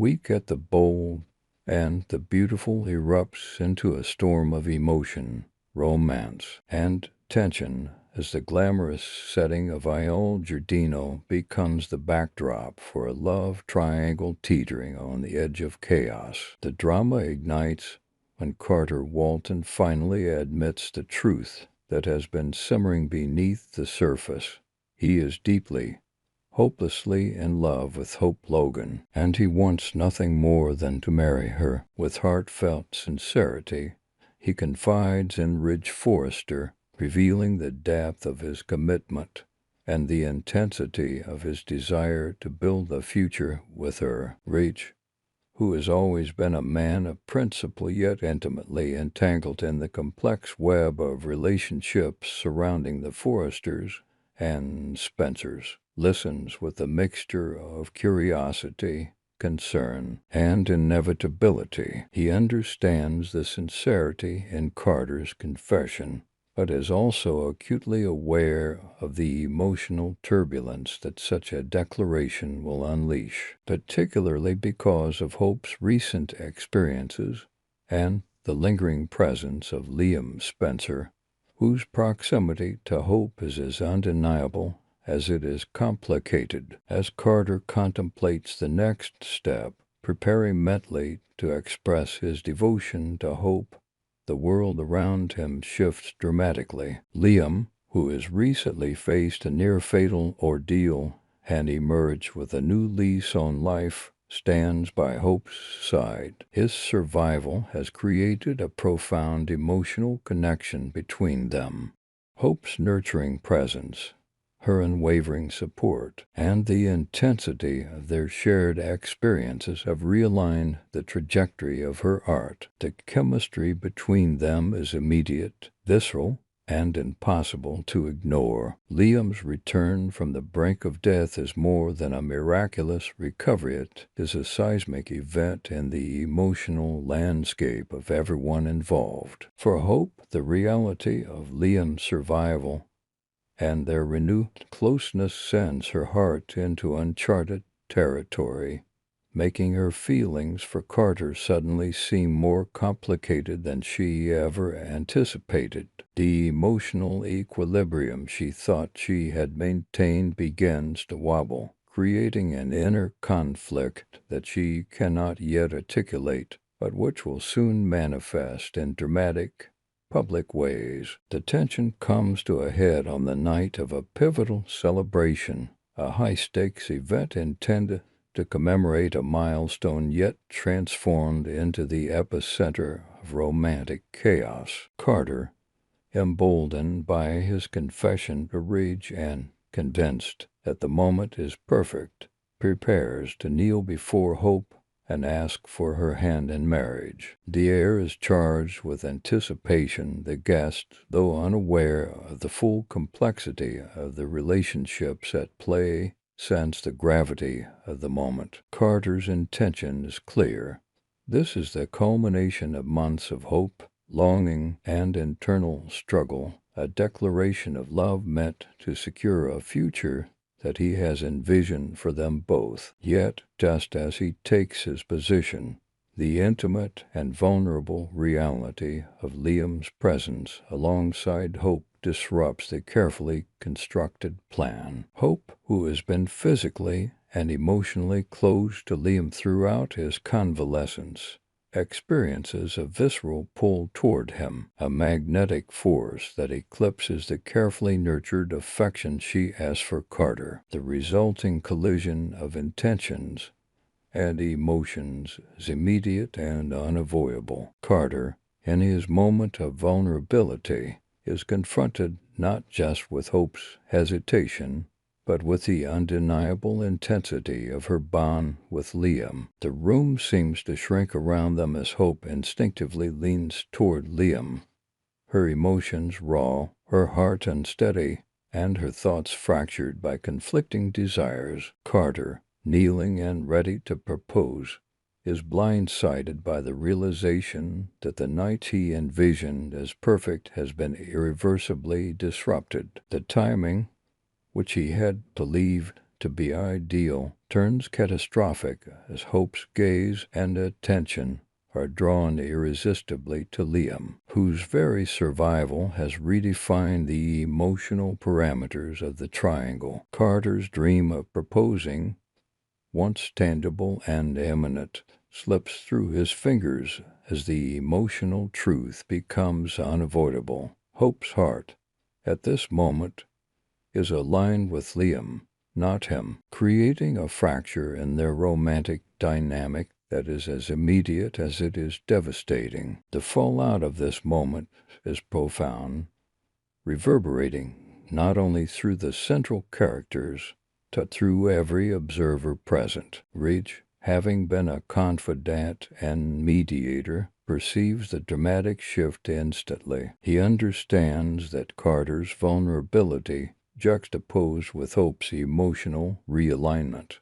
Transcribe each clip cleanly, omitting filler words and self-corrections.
weak at the bold, and the beautiful erupts into a storm of emotion, romance, and tension as the glamorous setting of Il Giardino becomes the backdrop for a love triangle teetering on the edge of chaos. The drama ignites when Carter Walton finally admits the truth that has been simmering beneath the surface. He is deeply, hopelessly in love with Hope Logan, and he wants nothing more than to marry her. With heartfelt sincerity, he confides in Ridge Forrester, revealing the depth of his commitment and the intensity of his desire to build a future with her. Ridge, who has always been a man of principle yet intimately entangled in the complex web of relationships surrounding the Forresters and Spencers, listens with a mixture of curiosity, concern, and inevitability. He understands the sincerity in Carter's confession, but is also acutely aware of the emotional turbulence that such a declaration will unleash, particularly because of Hope's recent experiences and the lingering presence of Liam Spencer, whose proximity to Hope is as undeniable as it is complicated. As Carter contemplates the next step, preparing mentally to express his devotion to Hope, the world around him shifts dramatically. Liam, who has recently faced a near-fatal ordeal and emerged with a new lease on life, stands by Hope's side. His survival has created a profound emotional connection between them. Hope's nurturing presence, her unwavering support, and the intensity of their shared experiences have realigned the trajectory of her art. The chemistry between them is immediate, visceral, and impossible to ignore. Liam's return from the brink of death is more than a miraculous recovery. It is a seismic event in the emotional landscape of everyone involved. For Hope, the reality of Liam's survival and their renewed closeness sends her heart into uncharted territory, making her feelings for Carter suddenly seem more complicated than she ever anticipated. The emotional equilibrium she thought she had maintained begins to wobble, creating an inner conflict that she cannot yet articulate, but which will soon manifest in dramatic, public ways. The tension comes to a head on the night of a pivotal celebration, a high-stakes event intended to commemorate a milestone yet transformed into the epicenter of romantic chaos. Carter, emboldened by his confession to Ridge and convinced that the moment is perfect, prepares to kneel before Hope and ask for her hand in marriage. The air is charged with anticipation. The guest, though unaware of the full complexity of the relationships at play, sense the gravity of the moment. Carter's intention is clear. This is the culmination of months of hope, longing, and internal struggle, a declaration of love meant to secure a future that he has envisioned for them both. Yet, just as he takes his position, the intimate and vulnerable reality of Liam's presence alongside Hope disrupts the carefully constructed plan. Hope, who has been physically and emotionally close to Liam throughout his convalescence, experiences a visceral pull toward him, a magnetic force that eclipses the carefully nurtured affection she has for Carter. The resulting collision of intentions and emotions is immediate and unavoidable. Carter, in his moment of vulnerability, is confronted not just with Hope's hesitation, but with the undeniable intensity of her bond with Liam. The room seems to shrink around them as Hope instinctively leans toward Liam, her emotions raw, her heart unsteady, and her thoughts fractured by conflicting desires. Carter, kneeling and ready to propose, is blindsided by the realization that the night he envisioned as perfect has been irreversibly disrupted. The timing, which he had believed to be ideal, turns catastrophic as Hope's gaze and attention are drawn irresistibly to Liam, whose very survival has redefined the emotional parameters of the triangle. Carter's dream of proposing, once tangible and imminent, slips through his fingers as the emotional truth becomes unavoidable. Hope's heart, at this moment, is aligned with Liam, not him, creating a fracture in their romantic dynamic that is as immediate as it is devastating. The fallout of this moment is profound, reverberating not only through the central characters, but through every observer present. Ridge, having been a confidant and mediator, perceives the dramatic shift instantly. He understands that Carter's vulnerability, juxtaposed with Hope's emotional realignment,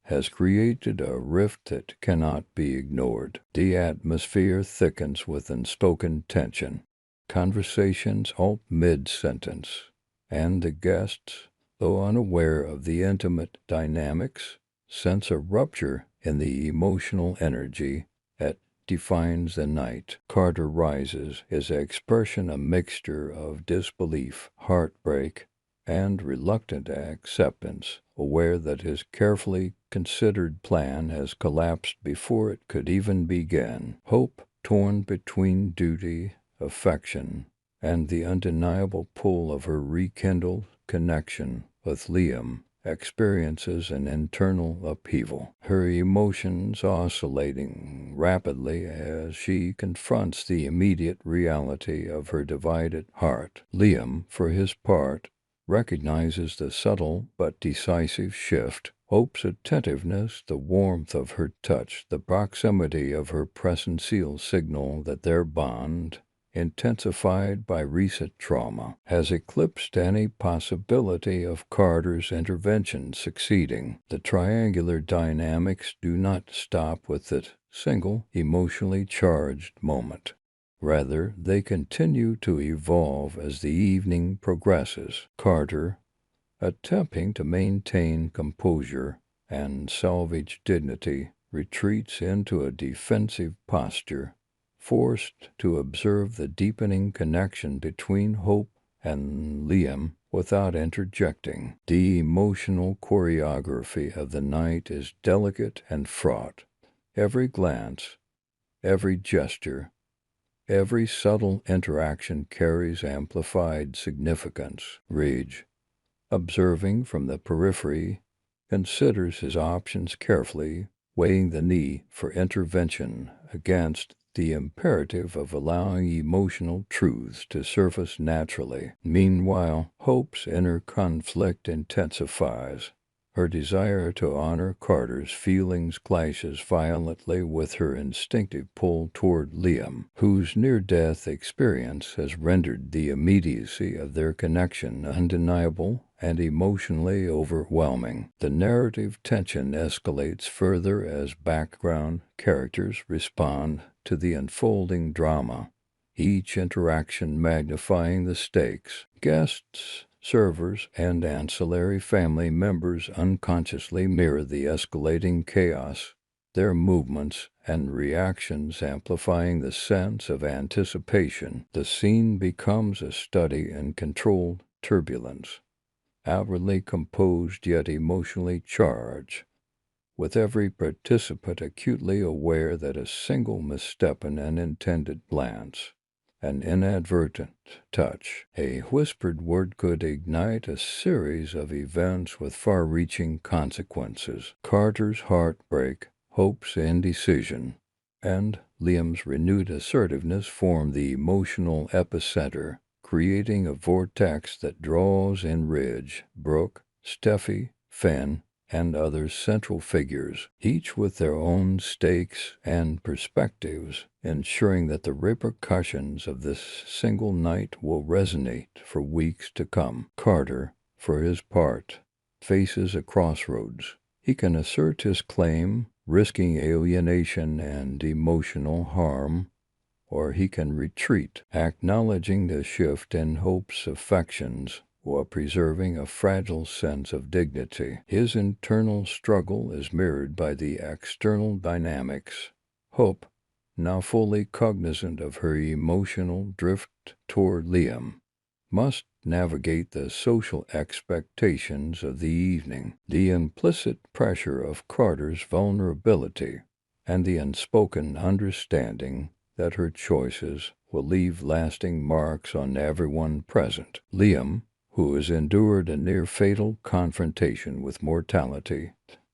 has created a rift that cannot be ignored. The atmosphere thickens with unspoken tension. Conversations halt mid-sentence, and the guests, though unaware of the intimate dynamics, sense a rupture in the emotional energy that defines the night. Carter rises, his expression a mixture of disbelief, heartbreak, and reluctant acceptance, aware that his carefully considered plan has collapsed before it could even begin. Hope, torn between duty, affection, and the undeniable pull of her rekindled connection with Liam, experiences an internal upheaval, her emotions oscillating rapidly as she confronts the immediate reality of her divided heart. Liam, for his part, recognizes the subtle but decisive shift. Hope's attentiveness, the warmth of her touch, the proximity of her presence signal that their bond, intensified by recent trauma, has eclipsed any possibility of Carter's intervention succeeding. The triangular dynamics do not stop with that single emotionally charged moment. Rather, they continue to evolve as the evening progresses. Carter, attempting to maintain composure and salvage dignity, retreats into a defensive posture, forced to observe the deepening connection between Hope and Liam without interjecting. The emotional choreography of the night is delicate and fraught. Every glance, every gesture, every subtle interaction carries amplified significance. Rage, observing from the periphery, considers his options carefully, weighing the need for intervention against the imperative of allowing emotional truths to surface naturally. Meanwhile, Hope's inner conflict intensifies. Her desire to honor Carter's feelings clashes violently with her instinctive pull toward Liam, whose near-death experience has rendered the immediacy of their connection undeniable and emotionally overwhelming. The narrative tension escalates further as background characters respond to the unfolding drama, each interaction magnifying the stakes. Guests, servers, and ancillary family members unconsciously mirror the escalating chaos, their movements and reactions amplifying the sense of anticipation. The scene becomes a study in controlled turbulence, outwardly composed yet emotionally charged, with every participant acutely aware that a single misstep in an intended glance, an inadvertent touch, a whispered word could ignite a series of events with far-reaching consequences. Carter's heartbreak, Hope's indecision, and Liam's renewed assertiveness form the emotional epicenter, creating a vortex that draws in Ridge, Brooke, Steffi, Finn, and other central figures, each with their own stakes and perspectives, ensuring that the repercussions of this single night will resonate for weeks to come. Carter, for his part, faces a crossroads. He can assert his claim, risking alienation and emotional harm, or he can retreat, acknowledging the shift in Hope's affections while preserving a fragile sense of dignity. His internal struggle is mirrored by the external dynamics. Hope, now fully cognizant of her emotional drift toward Liam, must navigate the social expectations of the evening, the implicit pressure of Carter's vulnerability, and the unspoken understanding that her choices will leave lasting marks on everyone present. Liam, who has endured a near-fatal confrontation with mortality,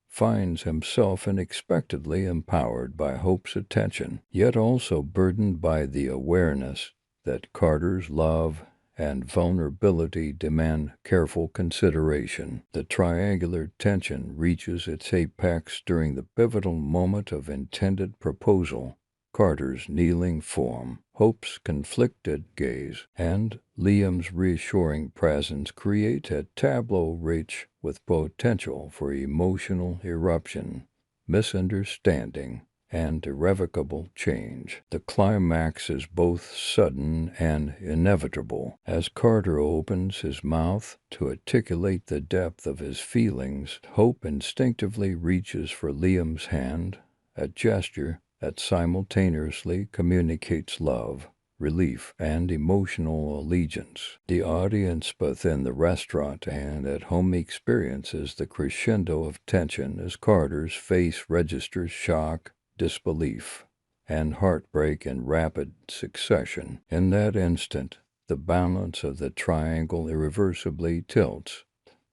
finds himself unexpectedly empowered by Hope's attention, yet also burdened by the awareness that Carter's love and vulnerability demand careful consideration. The triangular tension reaches its apex during the pivotal moment of intended proposal. Carter's kneeling form, Hope's conflicted gaze, and Liam's reassuring presence create a tableau rich with potential for emotional eruption, misunderstanding, and irrevocable change. The climax is both sudden and inevitable. As Carter opens his mouth to articulate the depth of his feelings, Hope instinctively reaches for Liam's hand, a gesture that simultaneously communicates love, relief, and emotional allegiance. The audience, both in the restaurant and at home, experiences the crescendo of tension as Carter's face registers shock, disbelief, and heartbreak in rapid succession. In that instant, the balance of the triangle irreversibly tilts.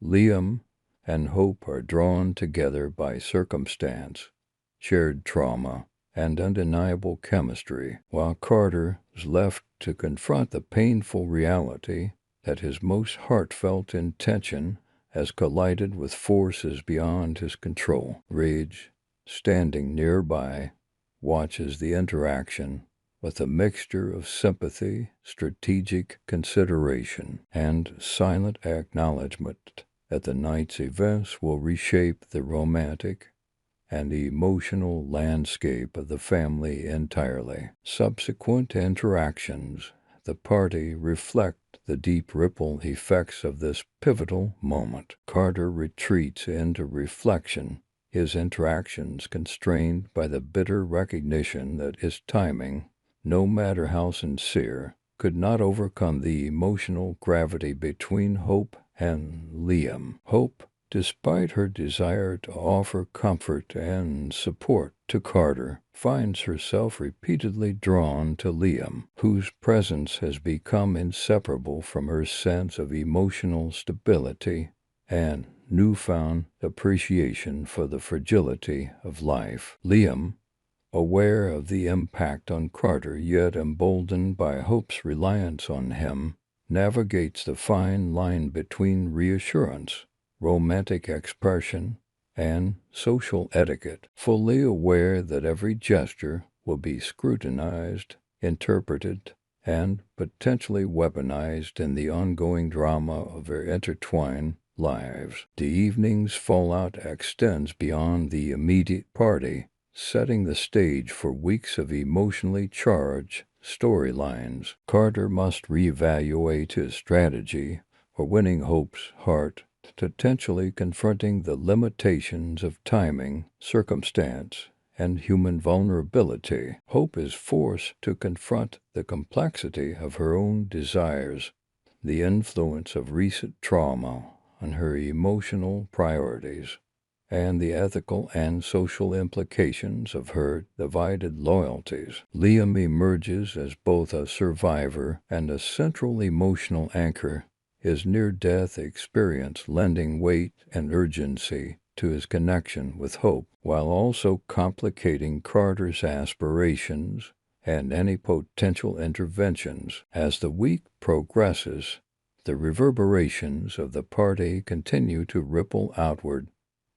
Liam and Hope are drawn together by circumstance, shared trauma, and undeniable chemistry, while Carter is left to confront the painful reality that his most heartfelt intention has collided with forces beyond his control. Rage, standing nearby, watches the interaction with a mixture of sympathy, strategic consideration, and silent acknowledgement that the night's events will reshape the romantic and the emotional landscape of the family entirely. Subsequent interactions, the party reflect the deep ripple effects of this pivotal moment. Carter retreats into reflection, his interactions constrained by the bitter recognition that his timing, no matter how sincere, could not overcome the emotional gravity between Hope and Liam. Hope, despite her desire to offer comfort and support to Carter, finds herself repeatedly drawn to Liam, whose presence has become inseparable from her sense of emotional stability and newfound appreciation for the fragility of life. Liam, aware of the impact on Carter yet emboldened by Hope's reliance on him, navigates the fine line between reassurance, romantic expression, and social etiquette, fully aware that every gesture will be scrutinized, interpreted, and potentially weaponized in the ongoing drama of their intertwined lives. The evening's fallout extends beyond the immediate party, setting the stage for weeks of emotionally charged storylines. Carter must reevaluate his strategy for winning Hope's heart, potentially confronting the limitations of timing, circumstance, and human vulnerability. Hope is forced to confront the complexity of her own desires, the influence of recent trauma on her emotional priorities, and the ethical and social implications of her divided loyalties. Liam emerges as both a survivor and a central emotional anchor, his near-death experience lending weight and urgency to his connection with Hope, while also complicating Carter's aspirations and any potential interventions. As the week progresses, the reverberations of the party continue to ripple outward,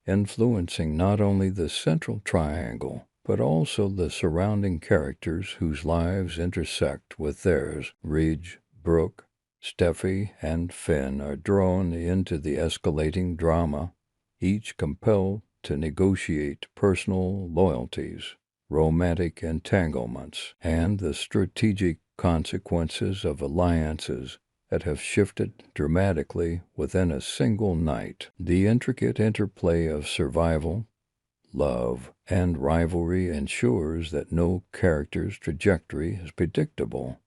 influencing not only the central triangle, but also the surrounding characters whose lives intersect with theirs. Ridge, Brooke, Steffi, and Finn are drawn into the escalating drama, each compelled to negotiate personal loyalties, romantic entanglements, and the strategic consequences of alliances that have shifted dramatically within a single night. The intricate interplay of survival, love, and rivalry ensures that no character's trajectory is predictable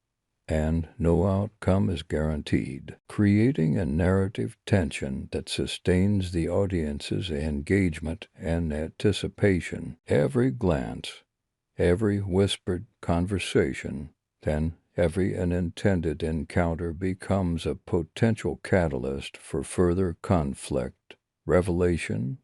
and no outcome is guaranteed, creating a narrative tension that sustains the audience's engagement and anticipation. Every glance, every whispered conversation, then every unintended encounter becomes a potential catalyst for further conflict, revelation,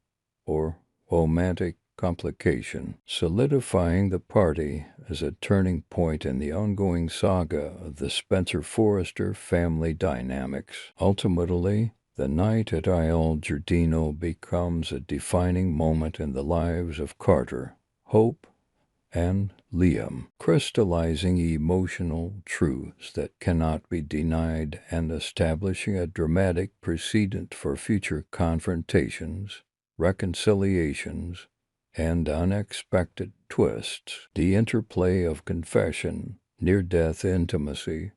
or romantic complication, solidifying the party as a turning point in the ongoing saga of the Spencer Forrester family dynamics. Ultimately, the night at Isle Giardino becomes a defining moment in the lives of Carter, Hope, and Liam, crystallizing emotional truths that cannot be denied and establishing a dramatic precedent for future confrontations, reconciliations, and unexpected twists. The interplay of confession, near-death intimacy,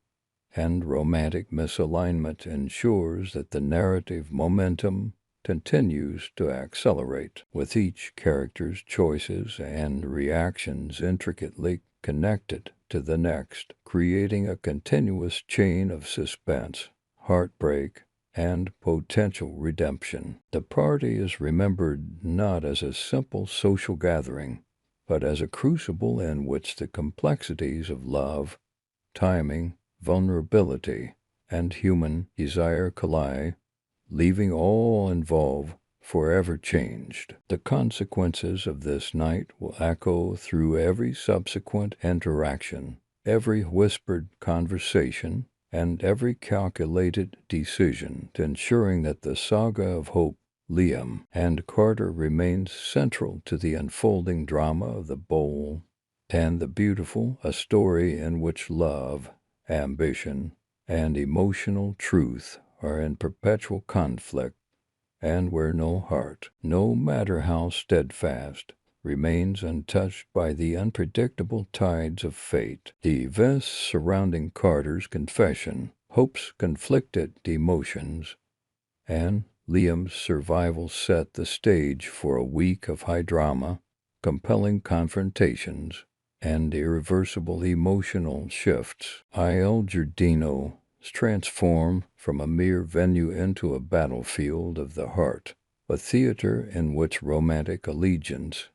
and romantic misalignment ensures that the narrative momentum continues to accelerate, with each character's choices and reactions intricately connected to the next, creating a continuous chain of suspense, heartbreak, and potential redemption. The party is remembered not as a simple social gathering, but as a crucible in which the complexities of love, timing, vulnerability, and human desire collide, leaving all involved forever changed. The consequences of this night will echo through every subsequent interaction, every whispered conversation, and every calculated decision, ensuring that the saga of Hope, Liam, and Carter remains central to the unfolding drama of the Bold and the Beautiful, a story in which love, ambition, and emotional truth are in perpetual conflict, and where no heart, no matter how steadfast, remains untouched by the unpredictable tides of fate. The events surrounding Carter's confession, Hope's conflicted emotions, and Liam's survival set the stage for a week of high drama, compelling confrontations, and irreversible emotional shifts. Isle Giardino is transformed from a mere venue into a battlefield of the heart, a theater in which romantic allegiance,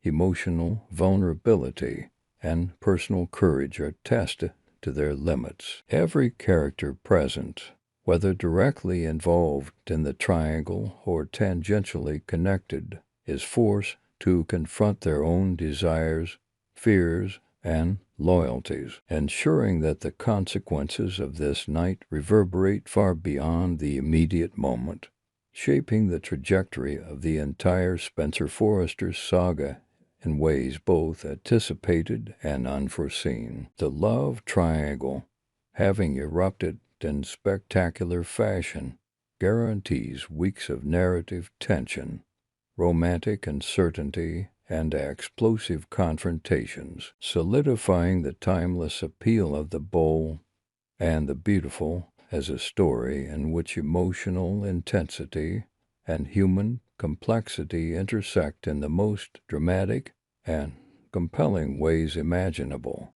emotional vulnerability, and personal courage are tested to their limits. Every character present, whether directly involved in the triangle or tangentially connected, is forced to confront their own desires, fears, and loyalties, ensuring that the consequences of this night reverberate far beyond the immediate moment, shaping the trajectory of the entire Spencer Forrester saga in ways both anticipated and unforeseen. The love triangle, having erupted in spectacular fashion, guarantees weeks of narrative tension, romantic uncertainty, and explosive confrontations, solidifying the timeless appeal of the Bold and the Beautiful as a story in which emotional intensity and human complexity intersect in the most dramatic and compelling ways imaginable.